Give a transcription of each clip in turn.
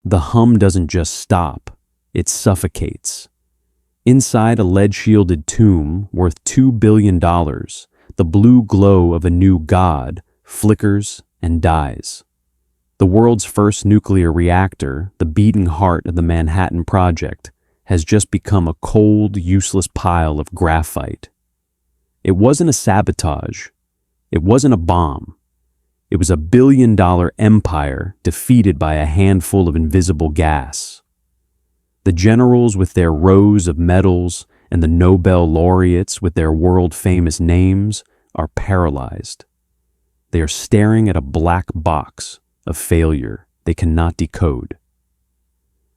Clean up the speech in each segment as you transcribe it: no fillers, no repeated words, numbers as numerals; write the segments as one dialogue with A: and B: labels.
A: The hum doesn't just stop, it suffocates. Inside a lead-shielded tomb worth $2 billion, the blue glow of a new god flickers and dies. The world's first nuclear reactor, the beating heart of the Manhattan Project, has just become a cold, useless pile of graphite. It wasn't a sabotage. It wasn't a bomb. It was a billion-dollar empire defeated by a handful of invisible gas. The generals with their rows of medals and the Nobel laureates with their world-famous names are paralyzed. They are staring at a black box of failure they cannot decode.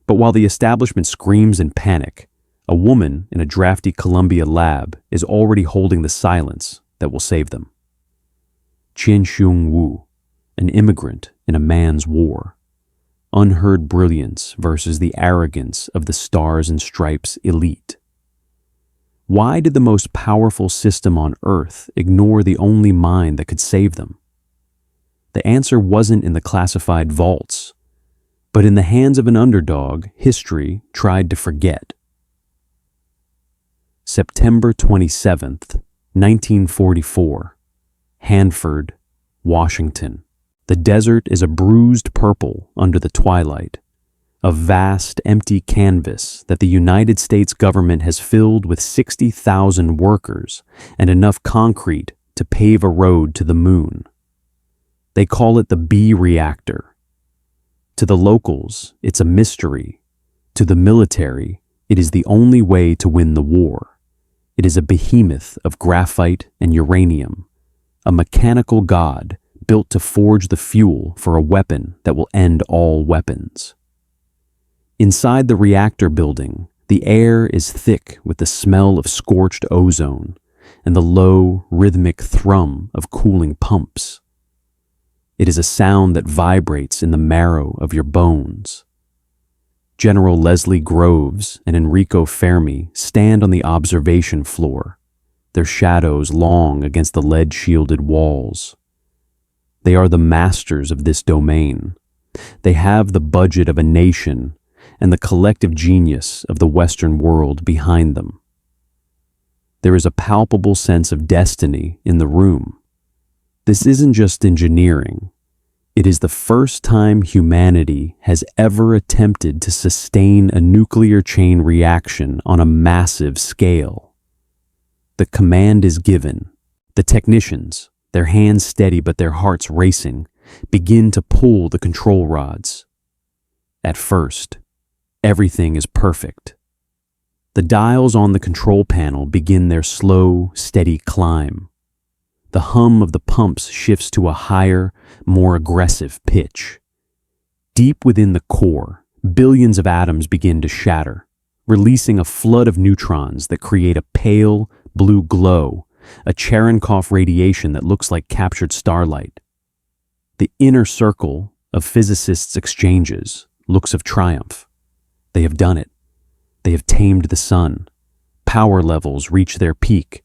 A: But while the establishment screams in panic, a woman in a drafty Columbia lab is already holding the silence that will save them. Chien-Shiung Wu, an immigrant in a man's war. Unheard brilliance versus the arrogance of the Stars and Stripes elite. Why did the most powerful system on Earth ignore the only mind that could save them? The answer wasn't in the classified vaults, but in the hands of an underdog history tried to forget. September 27th, 1944, Hanford, Washington. The desert is a bruised purple under the twilight, a vast empty canvas that the United States government has filled with 60,000 workers and enough concrete to pave a road to the moon. They call it the B Reactor. To the locals, it's a mystery. To the military, it is the only way to win the war. It is a behemoth of graphite and uranium, a mechanical god built to forge the fuel for a weapon that will end all weapons. Inside the reactor building, the air is thick with the smell of scorched ozone and the low, rhythmic thrum of cooling pumps. It is a sound that vibrates in the marrow of your bones. General Leslie Groves and Enrico Fermi stand on the observation floor, their shadows long against the lead-shielded walls. They are the masters of this domain. They have the budget of a nation and the collective genius of the Western world behind them. There is a palpable sense of destiny in the room. This isn't just engineering. It is the first time humanity has ever attempted to sustain a nuclear chain reaction on a massive scale. The command is given. The technicians, their hands steady but their hearts racing, begin to pull the control rods. At first, everything is perfect. The dials on the control panel begin their slow, steady climb. The hum of the pumps shifts to a higher, more aggressive pitch. Deep within the core, billions of atoms begin to shatter, releasing a flood of neutrons that create a pale, blue glow, a Cherenkov radiation that looks like captured starlight. The inner circle of physicists exchanges looks of triumph. They have done it. They have tamed the sun. Power levels reach their peak,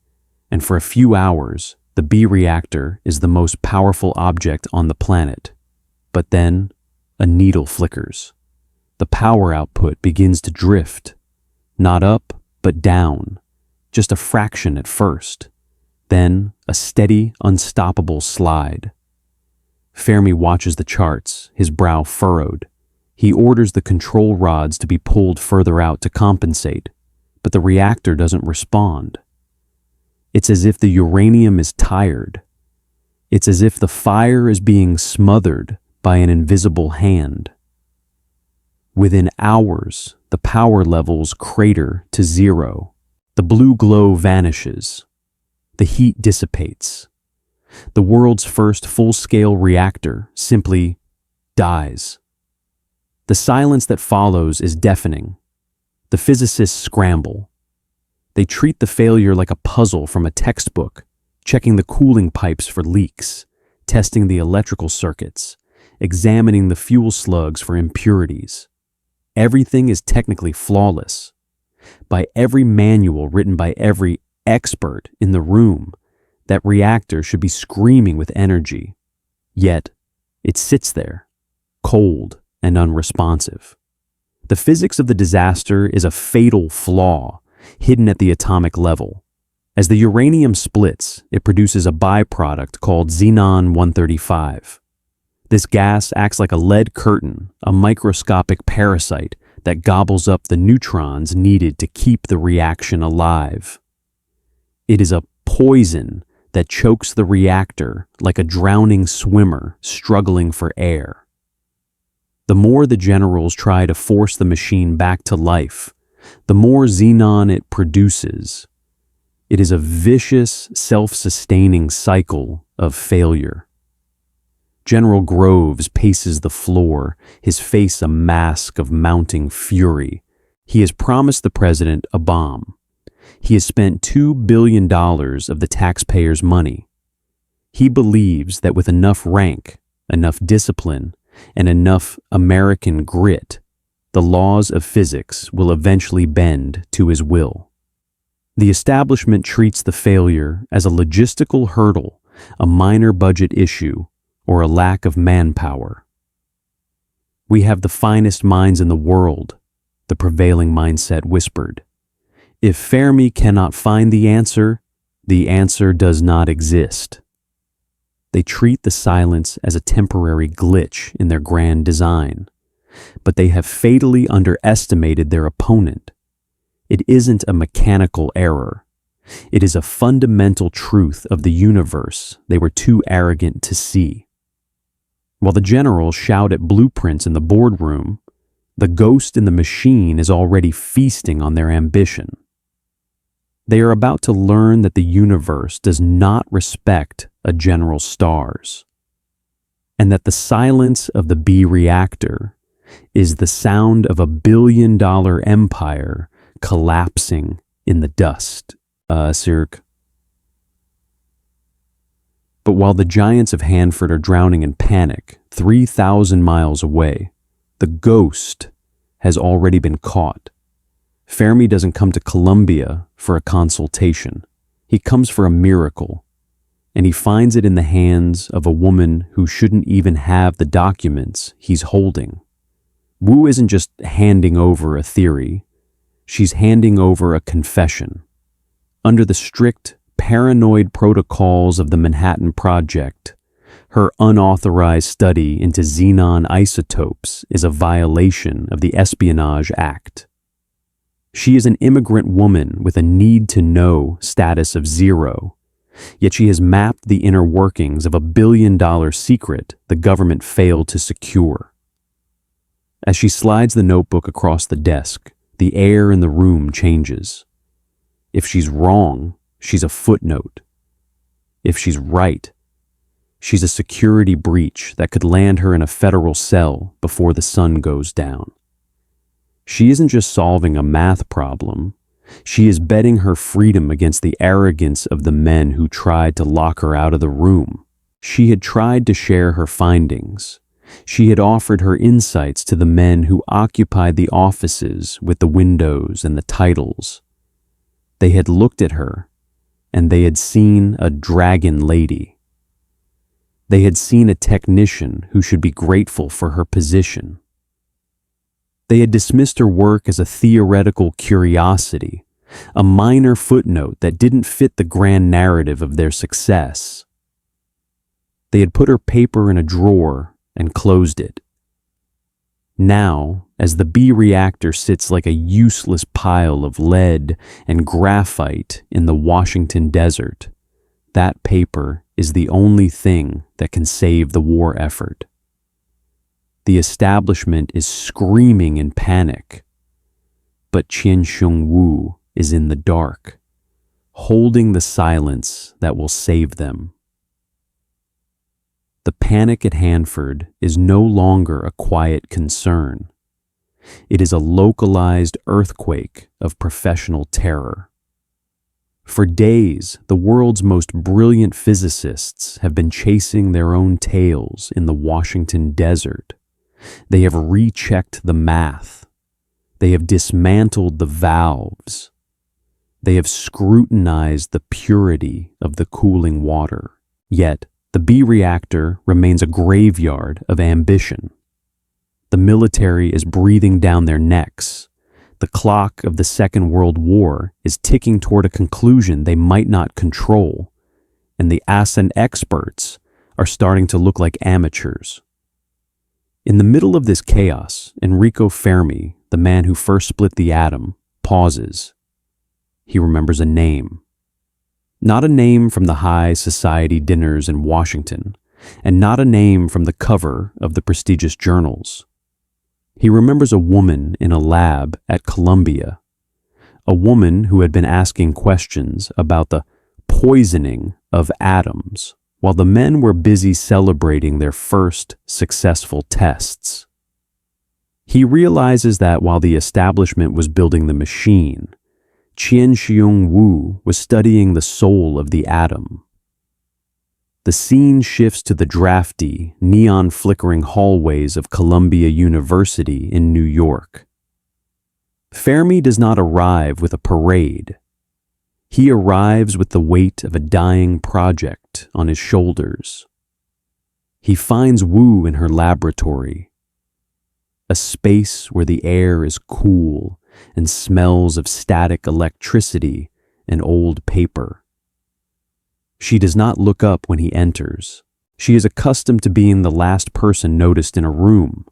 A: and for a few hours, the B reactor is the most powerful object on the planet. But then, a needle flickers. The power output begins to drift. Not up, but down. Just a fraction at first. Then, a steady, unstoppable slide. Fermi watches the charts, his brow furrowed. He orders the control rods to be pulled further out to compensate, but the reactor doesn't respond. It's as if the uranium is tired. It's as if the fire is being smothered by an invisible hand. Within hours, the power levels crater to zero. The blue glow vanishes. The heat dissipates. The world's first full-scale reactor simply dies. The silence that follows is deafening. The physicists scramble. They treat the failure like a puzzle from a textbook, checking the cooling pipes for leaks, testing the electrical circuits, examining the fuel slugs for impurities. Everything is technically flawless. By every manual written by every expert in the room, that reactor should be screaming with energy. Yet, it sits there, cold and unresponsive. The physics of the disaster is a fatal flaw hidden at the atomic level. As the uranium splits, it produces a byproduct called xenon-135. This gas acts like a lead curtain, a microscopic parasite that gobbles up the neutrons needed to keep the reaction alive. It is a poison that chokes the reactor like a drowning swimmer struggling for air. The more the generals try to force the machine back to life, the more xenon it produces. It is a vicious, self-sustaining cycle of failure. General Groves paces the floor, his face a mask of mounting fury. He has promised the president a bomb. He has spent $2 billion of the taxpayers' money. He believes that with enough rank, enough discipline, and enough American grit, the laws of physics will eventually bend to his will. The establishment treats the failure as a logistical hurdle, a minor budget issue, or a lack of manpower. "We have the finest minds in the world," the prevailing mindset whispered. "If Fermi cannot find the answer does not exist." They treat the silence as a temporary glitch in their grand design, but they have fatally underestimated their opponent. It isn't a mechanical error. It is a fundamental truth of the universe they were too arrogant to see. While the generals shout at blueprints in the boardroom, the ghost in the machine is already feasting on their ambition. They are about to learn that the universe does not respect a general's stars, and that the silence of the B Reactor is the sound of a billion-dollar empire collapsing in the dust. Cirque. But while the giants of Hanford are drowning in panic 3,000 miles away, the ghost has already been caught. Fermi doesn't come to Columbia for a consultation. He comes for a miracle, and he finds it in the hands of a woman who shouldn't even have the documents he's holding. Wu isn't just handing over a theory. She's handing over a confession. Under the strict, paranoid protocols of the Manhattan Project, her unauthorized study into xenon isotopes is a violation of the Espionage Act. She is an immigrant woman with a need-to-know status of 0, yet she has mapped the inner workings of a billion-dollar secret the government failed to secure. As she slides the notebook across the desk, the air in the room changes. If she's wrong, she's a footnote. If she's right, she's a security breach that could land her in a federal cell before the sun goes down. She isn't just solving a math problem. She is betting her freedom against the arrogance of the men who tried to lock her out of the room. She had tried to share her findings. She had offered her insights to the men who occupied the offices with the windows and the titles. They had looked at her, and they had seen a dragon lady. They had seen a technician who should be grateful for her position. They had dismissed her work as a theoretical curiosity, a minor footnote that didn't fit the grand narrative of their success. They had put her paper in a drawer and closed it. Now, as the B Reactor sits like a useless pile of lead and graphite in the Washington desert, that paper is the only thing that can save the war effort. The establishment is screaming in panic, but Chien-Shiung Wu is in the dark, holding the silence that will save them. The panic at Hanford is no longer a quiet concern. It is a localized earthquake of professional terror. For days, the world's most brilliant physicists have been chasing their own tails in the Washington desert. They have rechecked the math. They have dismantled the valves. They have scrutinized the purity of the cooling water. Yet, the B Reactor remains a graveyard of ambition. The military is breathing down their necks. The clock of the Second World War is ticking toward a conclusion they might not control, and the ascent experts are starting to look like amateurs. In the middle of this chaos, Enrico Fermi, the man who first split the atom, pauses. He remembers a name. Not a name from the high society dinners in Washington, and not a name from the cover of the prestigious journals. He remembers a woman in a lab at Columbia, a woman who had been asking questions about the poisoning of atoms while the men were busy celebrating their first successful tests. He realizes that while the establishment was building the machine, Chien-Shiung Wu was studying the soul of the atom. The scene shifts to the drafty, neon-flickering hallways of Columbia University in New York. Fermi does not arrive with a parade. He arrives with the weight of a dying project on his shoulders. He finds Wu in her laboratory, a space where the air is cool and smells of static electricity and old paper. She does not look up when he enters. She is accustomed to being the last person noticed in a room.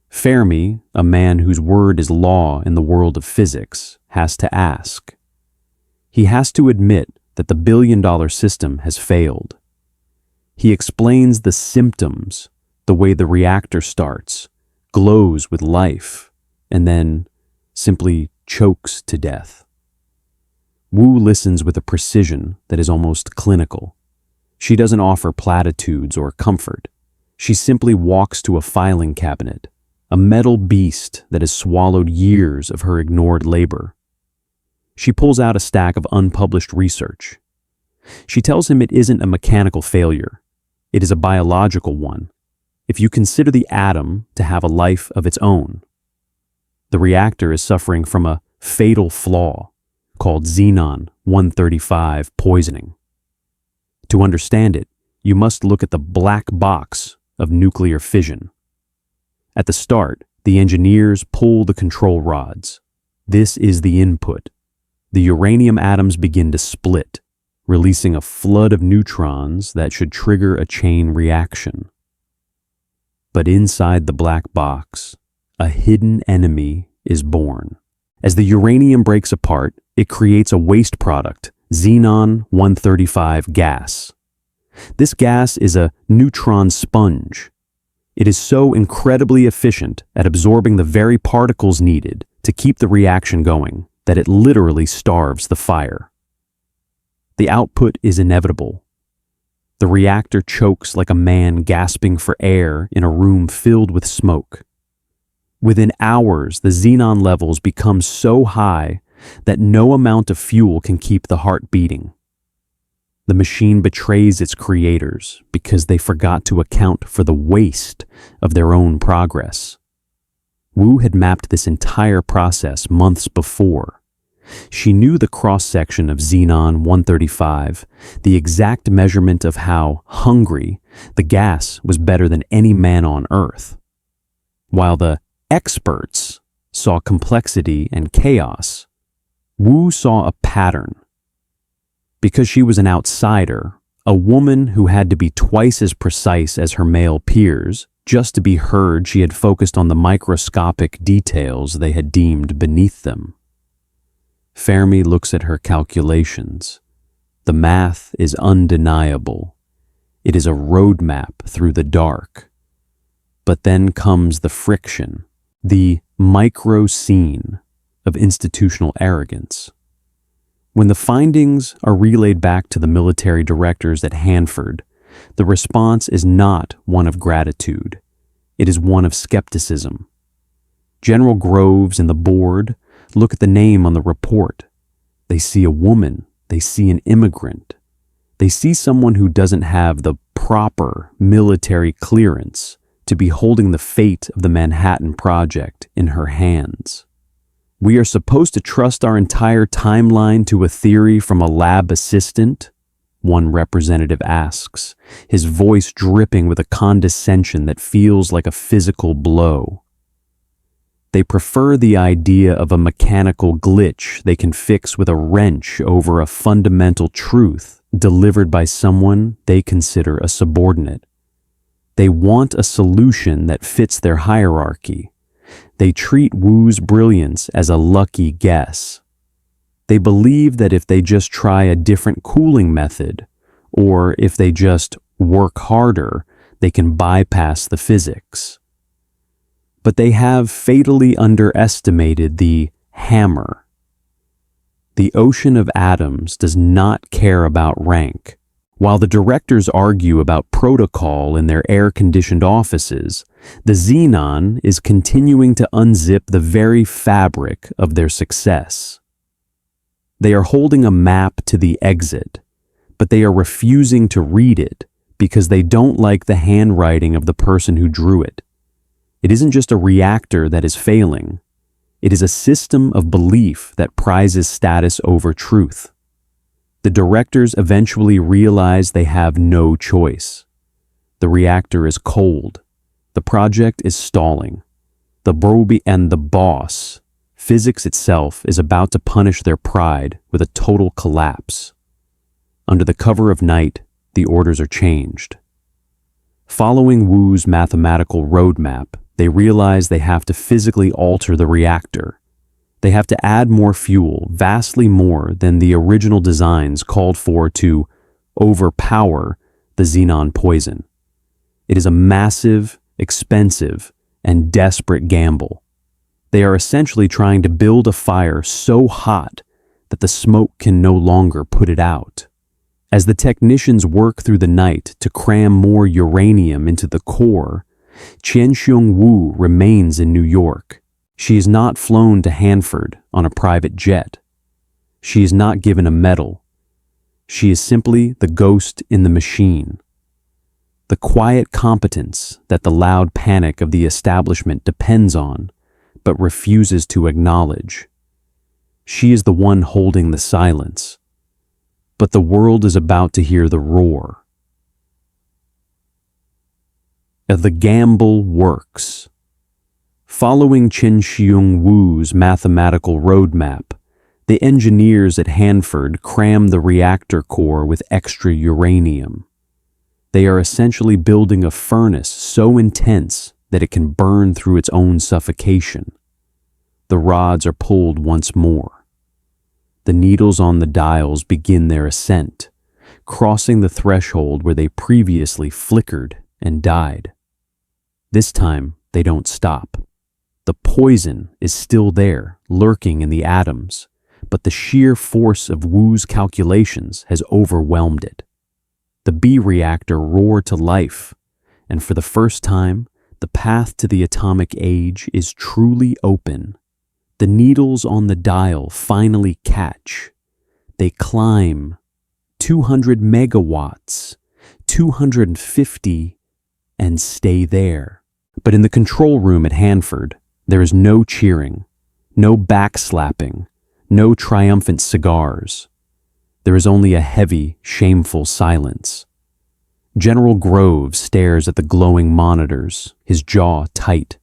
A: Fermi, a man whose word is law in the world of physics, has to ask. He has to admit that the billion-dollar system has failed. He explains the symptoms, the way the reactor starts, glows with life, and then simply chokes to death. Wu listens with a precision that is almost clinical. She doesn't offer platitudes or comfort. She simply walks to a filing cabinet, a metal beast that has swallowed years of her ignored labor. She pulls out a stack of unpublished research. She tells him it isn't a mechanical failure. It is a biological one, if you consider the atom to have a life of its own. The reactor is suffering from a fatal flaw called xenon-135 poisoning. To understand it, you must look at the black box of nuclear fission. At the start, the engineers pull the control rods. This is the input. The uranium atoms begin to split, releasing a flood of neutrons that should trigger a chain reaction. But inside the black box, a hidden enemy is born. As the uranium breaks apart, it creates a waste product, xenon-135 gas. This gas is a neutron sponge. It is so incredibly efficient at absorbing the very particles needed to keep the reaction going that it literally starves the fire. The output is inevitable. The reactor chokes like a man gasping for air in a room filled with smoke. Within hours, the xenon levels become so high that no amount of fuel can keep the heart beating. The machine betrays its creators because they forgot to account for the waste of their own progress. Wu had mapped this entire process months before. She knew the cross-section of xenon-135, the exact measurement of how hungry the gas was better than any man on Earth. While the experts saw complexity and chaos, Wu saw a pattern. Because she was an outsider, a woman who had to be twice as precise as her male peers, just to be heard, she had focused on the microscopic details they had deemed beneath them. Fermi looks at her calculations. The math is undeniable. It is a roadmap through the dark. But then comes the friction, the micro scene of institutional arrogance. When the findings are relayed back to the military directors at Hanford, the response is not one of gratitude. It is one of skepticism. General Groves and the board look at the name on the report. They see a woman. They see an immigrant. They see someone who doesn't have the proper military clearance to be holding the fate of the Manhattan Project in her hands. We are supposed to trust our entire timeline to a theory from a lab assistant? One representative asks, his voice dripping with a condescension that feels like a physical blow. They prefer the idea of a mechanical glitch they can fix with a wrench over a fundamental truth delivered by someone they consider a subordinate. They want a solution that fits their hierarchy. They treat Wu's brilliance as a lucky guess. They believe that if they just try a different cooling method, or if they just work harder, they can bypass the physics. But they have fatally underestimated the hammer. The ocean of atoms does not care about rank. While the directors argue about protocol in their air-conditioned offices, the Xenon is continuing to unzip the very fabric of their success. They are holding a map to the exit, but they are refusing to read it because they don't like the handwriting of the person who drew it. It isn't just a reactor that is failing. It is a system of belief that prizes status over truth. The directors eventually realize they have no choice. The reactor is cold. The project is stalling. The Broby and the boss, physics itself, is about to punish their pride with a total collapse. Under the cover of night, the orders are changed. Following Wu's mathematical roadmap, they realize they have to physically alter the reactor. They have to add more fuel, vastly more than the original designs called for to overpower the xenon poison. It is a massive, expensive, and desperate gamble. They are essentially trying to build a fire so hot that the smoke can no longer put it out. As the technicians work through the night to cram more uranium into the core, Chien-Shiung Wu remains in New York. She is not flown to Hanford on a private jet. She is not given a medal. She is simply the ghost in the machine. The quiet competence that the loud panic of the establishment depends on, but refuses to acknowledge. She is the one holding the silence. But the world is about to hear the roar. The gamble works. Following Chien-Shiung Wu's mathematical roadmap, the engineers at Hanford cram the reactor core with extra uranium. They are essentially building a furnace so intense that it can burn through its own suffocation. The rods are pulled once more. The needles on the dials begin their ascent, crossing the threshold where they previously flickered and died. This time, they don't stop. The poison is still there, lurking in the atoms, but the sheer force of Wu's calculations has overwhelmed it. The B Reactor roared to life, and for the first time, the path to the atomic age is truly open. The needles on the dial finally catch. They climb 200 megawatts, 250, and stay there. But in the control room at Hanford, there is no cheering, no backslapping, no triumphant cigars. There is only a heavy, shameful silence. General Grove stares at the glowing monitors, his jaw tight.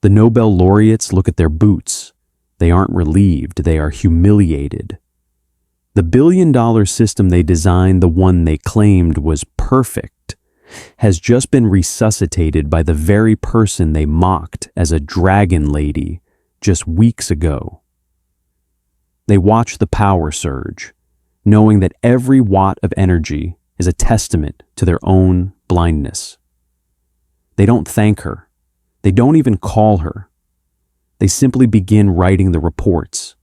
A: The Nobel laureates look at their boots. They aren't relieved, they are humiliated. The billion-dollar system they designed, the one they claimed was perfect, has just been resuscitated by the very person they mocked as a dragon lady just weeks ago. They watch the power surge, knowing that every watt of energy is a testament to their own blindness. They don't thank her. They don't even call her. They simply begin writing the reports,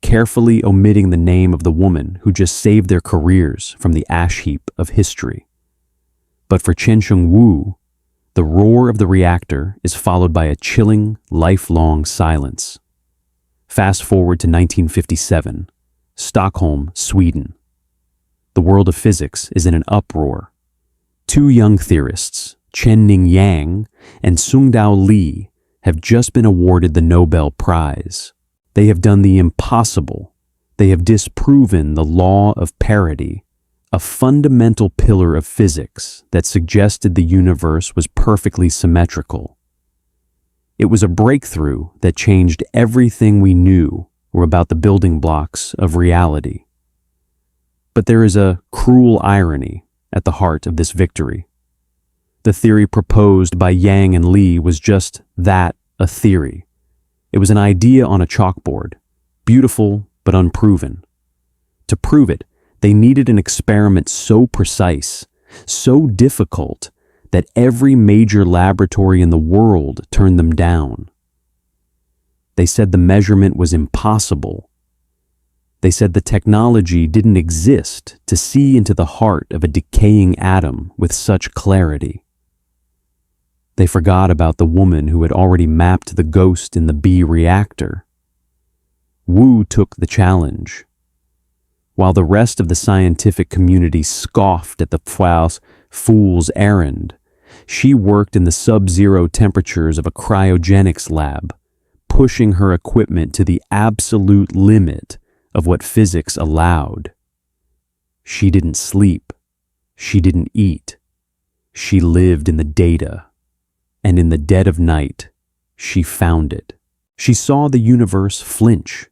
A: carefully omitting the name of the woman who just saved their careers from the ash heap of history. But for Chien-Shiung Wu, the roar of the reactor is followed by a chilling, lifelong silence. Fast forward to 1957, Stockholm, Sweden. The world of physics is in an uproar. Two young theorists, Chen-Ning Yang and Tsung-Dao Lee, have just been awarded the Nobel Prize. They have done the impossible. They have disproven the law of parity, a fundamental pillar of physics that suggested the universe was perfectly symmetrical. It was a breakthrough that changed everything we knew were about the building blocks of reality. But there is a cruel irony at the heart of this victory. The theory proposed by Yang and Lee was just that, a theory. It was an idea on a chalkboard, beautiful but unproven. To prove it, they needed an experiment so precise, so difficult, that every major laboratory in the world turned them down. They said the measurement was impossible. They said the technology didn't exist to see into the heart of a decaying atom with such clarity. They forgot about the woman who had already mapped the ghost in the B Reactor. Wu took the challenge. While the rest of the scientific community scoffed at the fool's errand, she worked in the sub-zero temperatures of a cryogenics lab, pushing her equipment to the absolute limit of what physics allowed. She didn't sleep. She didn't eat. She lived in the data. And in the dead of night, she found it. She saw the universe flinch.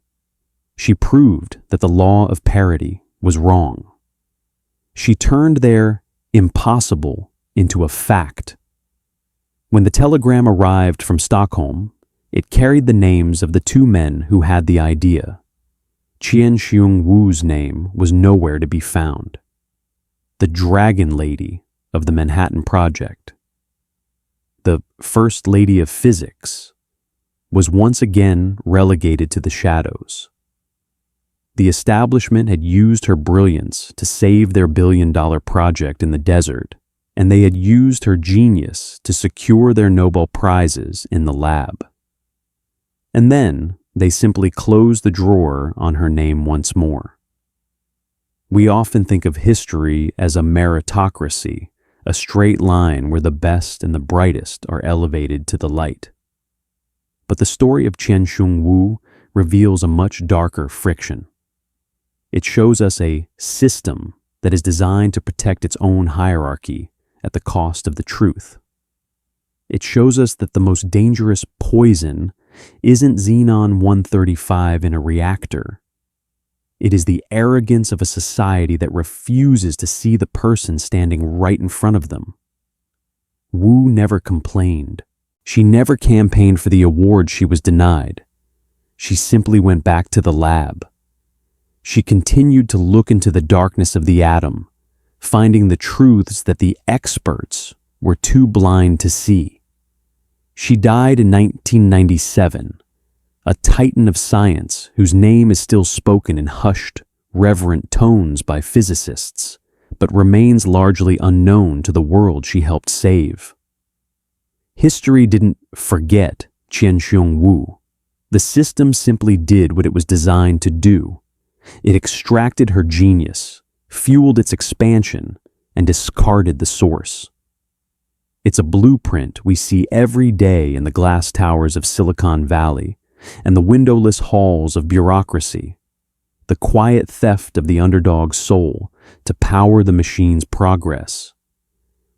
A: She proved that the law of parity was wrong. She turned their impossible into a fact. When the telegram arrived from Stockholm, it carried the names of the two men who had the idea. Chien-Shiung Wu's name was nowhere to be found. The Dragon Lady of the Manhattan Project, the First Lady of Physics, was once again relegated to the shadows. The establishment had used her brilliance to save their billion-dollar project in the desert, and they had used her genius to secure their Nobel Prizes in the lab. And then they simply closed the drawer on her name once more. We often think of history as a meritocracy, a straight line where the best and the brightest are elevated to the light. But the story of Chien-Shiung Wu reveals a much darker friction. It shows us a system that is designed to protect its own hierarchy at the cost of the truth. It shows us that the most dangerous poison isn't xenon-135 in a reactor. It is the arrogance of a society that refuses to see the person standing right in front of them. Wu never complained. She never campaigned for the award she was denied. She simply went back to the lab. She continued to look into the darkness of the atom, finding the truths that the experts were too blind to see. She died in 1997, a titan of science whose name is still spoken in hushed, reverent tones by physicists, but remains largely unknown to the world she helped save. History didn't forget Chien-Shiung Wu. The system simply did what it was designed to do. It extracted her genius, fueled its expansion, and discarded the source. It's a blueprint we see every day in the glass towers of Silicon Valley and the windowless halls of bureaucracy, the quiet theft of the underdog's soul to power the machine's progress.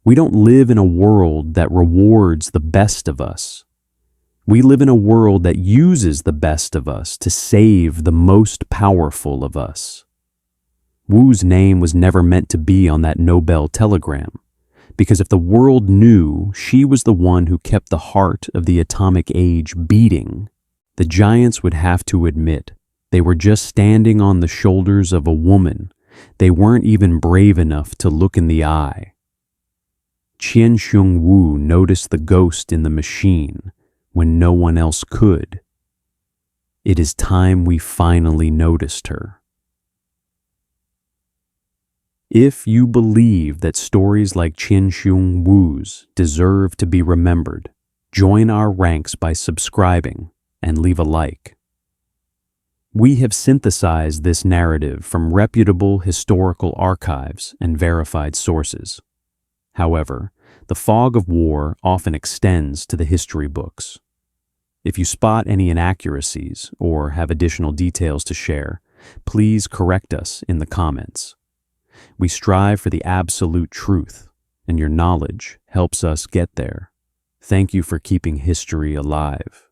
A: We don't live in a world that rewards the best of us. We live in a world that uses the best of us to save the most powerful of us. Wu's name was never meant to be on that Nobel telegram, because if the world knew she was the one who kept the heart of the atomic age beating, the giants would have to admit they were just standing on the shoulders of a woman they weren't even brave enough to look in the eye. Chien-Shiung Wu noticed the ghost in the machine when no one else could. It is time we finally noticed her. If you believe that stories like Chien-Shiung Wu's deserve to be remembered, join our ranks by subscribing and leave a like. We have synthesized this narrative from reputable historical archives and verified sources. However, the fog of war often extends to the history books. If you spot any inaccuracies or have additional details to share, please correct us in the comments. We strive for the absolute truth, and your knowledge helps us get there. Thank you for keeping history alive.